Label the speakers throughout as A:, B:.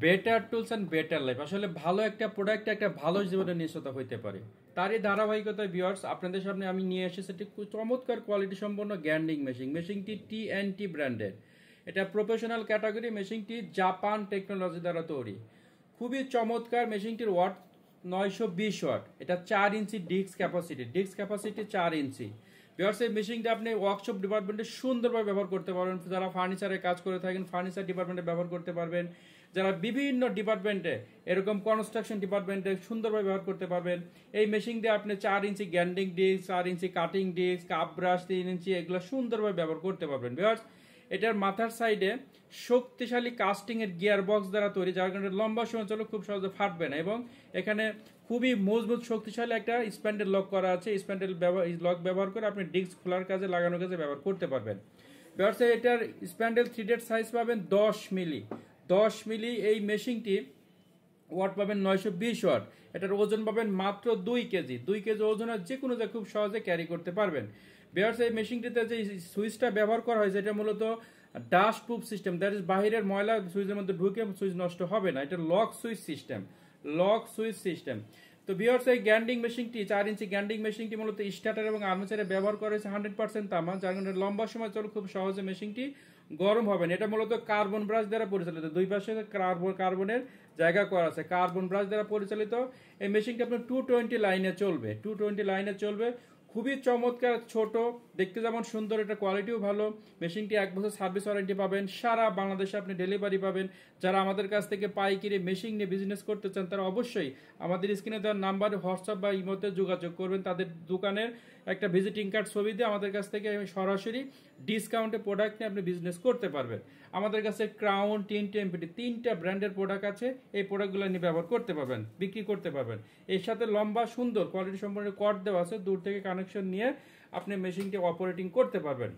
A: Better tools and better life আসলে ভালো একটা প্রোডাক্ট একটা ভালো জীবনের নিশ্চয়তা হইতে পারে। তারই ধারাবাহিকতায় ভিউয়ার্স আপনাদের সামনে আমি নিয়ে এসেছি একটি চমৎকার কোয়ালিটি সম্পন্ন গ্যান্ডিং মেশিন। মেশিনটি TNT ব্র্যান্ডের, এটা প্রফেশনাল ক্যাটাগরি। মেশিনটি জাপান টেকনোলজি দ্বারা তৈরি। খুবই চমৎকার। মেশিনটির ওয়াট 920 ওয়াট। এটা 4 ইঞ্চি ডিস্ক ক্যাপাসিটি 4 ইঞ্চি। ভিউয়ার্স এই মেশিনটা আপনি ওয়ার্কশপ ডিপার্টমেন্টে সুন্দরভাবে ব্যবহার করতে পারবেন। যারা ফার্নিচারের কাজ করে থাকেন ফার্নিচার ডিপার্টমেন্টে ব্যবহার করতে পারবেন। যারা বিভিন্ন ডিপার্টমেন্টে এরকম কনস্ট্রাকশন ডিপার্টমেন্টে সুন্দরভাবে ব্যবহার করতে পারবেন। এই মেশিন দিয়ে আপনি 4 ইঞ্চি গ্যান্ডিং ডিস্ক, 4 ইঞ্চি কাটিং ডিস্ক, কাপ ব্রাশ 3 ইঞ্চি এগুলো সুন্দরভাবে ব্যবহার করতে পারবেন। ভিউয়ার্স এটার মাথার সাইডে শক্তিশালী কাস্টিং এর গিয়ার বক্স দ্বারা তৈরি, যার কারণে লম্বা সময় চলে খুব সহজে ফাটবে না। এবং এখানে খুবই মজবুত শক্তিশালী একটা স্প্যান্ডেল লক করা আছে। স্প্যান্ডেল লক ব্যবহার করে আপনি ডিস্ক খোলার কাজে লাগানোর কাজে ব্যবহার করতে পারবেন। ভিউয়ার্স এটার স্প্যান্ডেল থ্রেডেড সাইজ পাবেন 10 মিলি। 10 মিলি এই মেশিনটি ওয়াট পাবেন 920 ওয়াট। এটার ওজন পাবেন মাত্র 2 কেজি। 2 কেজি ওজনের যে কোনো খুব সহজে ক্যারি করতে পারবেন। ভিউয়ার্স এই মেশিনটিতে যে সুইচটা ব্যবহার করা হয়েছে এটা মূলত dust proof system, that is বাহিরের ময়লা সুইচের মধ্যে ঢুকে সুইচ নষ্ট হবে না। এটা লক সুইচ সিস্টেম। তো ভিউয়ার্স এই গ্যান্ডিং মেশিনটি 4 ইঞ্চি গ্যান্ডিং মেশিনটি মূলত স্টার্টার এবং আর্মেচারে ব্যবহার করা হয়েছে 100% তামা, যার কারণে লম্বা সময় চলে খুব সহজে মেশিনটি গরম হবে না। এটা মূলত কার্বন ব্রাশ দ্বারা পরিচালিত। দুই পাশে কার্বনের জায়গা করা আছে, কার্বন ব্রাশ দ্বারা পরিচালিত। এই মেশিনটি আপনার 220 লাইনে চলবে। খুবই চমৎকার, ছোট, দেখতে যেমন সুন্দর, এটা কোয়ালিটিও ভালো। মেশিনটি 1 বছর সার্ভিস ওয়ারেন্টি পাবেন। সারা বাংলাদেশে আপনি ডেলিভারি পাবেন। যারা আমাদের কাছ থেকে পাইকারি মেশিন নিয়ে বিজনেস করতে চান তারা অবশ্যই আমাদের স্ক্রিনে দেওয়ার নাম্বারে হোয়াটসঅ্যাপ বা ইমোতে যোগাযোগ করবেন। তাদের দোকানের একটা ভিজিটিং কার্ড ছবি দিয়ে আমাদের কাছ থেকে সরাসরি ডিসকাউন্টে প্রোডাক্ট নিয়ে আপনি বিজনেস করতে পারবেন। আমাদের কাছে ক্রাউন, টিএনটি, এমপিটি 3টা ব্র্যান্ডের প্রোডাক্ট আছে। এই প্রোডাক্টগুলো নিয়ে ব্যবহার করতে পারবেন, বিক্রি করতে পারবেন। এর সাথে লম্বা সুন্দর কোয়ালিটি সম্পন্ন কর্ড দেওয়া আছে, দূর থেকে কানেকশন নিয়ে আপনি মেশিনটি অপারেটিং করতে পারবেন।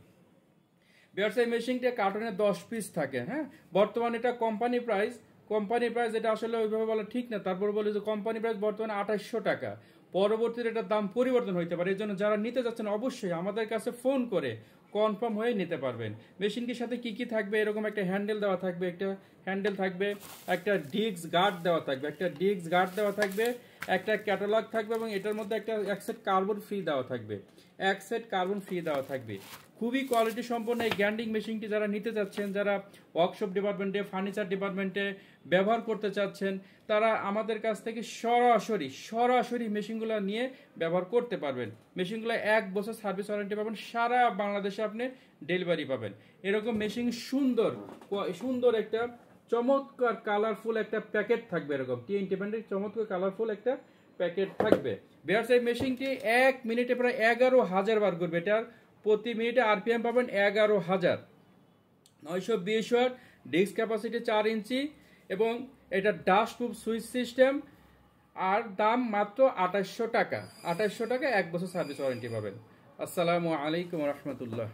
A: ভিউয়ার্স এই মেশিনটা কার্টনে 10 পিস থাকে। হ্যাঁ, বর্তমানে এটা কোম্পানি প্রাইস এটা আসলে ওইভাবে বলা ঠিক না, তারপর বলি যে কোম্পানি প্রাইস বর্তমানে 2800 টাকা। পরবর্তীতে এটার দাম পরিবর্তন হইতে পারে। এই জন্য যারা নিতে যাচ্ছেন অবশ্যই আমাদের কাছে ফোন করে কনফার্ম হয়ে নিতে পারবেন। মেশিনটির সাথে কি থাকবে, এরকম একটা হ্যান্ডেল দেওয়া থাকবে, একটা ডিস্ক গার্ড দেওয়া থাকবে, একটা ক্যাটালগ থাকবে এবং এটার মধ্যে এক সেট কার্বন ফ্রি দেওয়া থাকবে। খুবই কোয়ালিটি সম্পন্ন এই গ্যান্ডিং মেশিনটি যারা নিতে চাচ্ছেন, যারা ওয়ার্কশপ ডিপার্টমেন্টে, ফার্নিচার ডিপার্টমেন্টে ব্যবহার করতে চাচ্ছেন, তারা আমাদের কাছ থেকে সরাসরি মেশিনগুলো নিয়ে ব্যবহার করতে পারবেন। মেশিনগুলো 1 বছর সার্ভিস ওয়ারেন্টি পাবেন। সারা বাংলাদেশে আপনি ডেলিভারি পাবেন। এরকম মেশিন সুন্দর একটা চমৎকার কালারফুল একটা প্যাকেট থাকবে। এরকম TNT ব্র্যান্ডের চমৎকার কালারফুল একটা প্যাকেট থাকবে। ভিউয়ার্স এই মেশিনটি 1 মিনিটে প্রায় 11,000 বার করবে। এটার প্রতি মিনিটে RPM পাবেন 11,000। 920 ওয়াট, ডিস্ক ক্যাপাসিটি 4 ইঞ্চি এবং এটা ডাস্ট প্রুফ সুইচ সিস্টেম। আর দাম মাত্র 2800 টাকা। 1 বছর সার্ভিস ওয়ারেন্টি পাবেন। আসসালামু আলাইকুম রহমতুল্লাহ।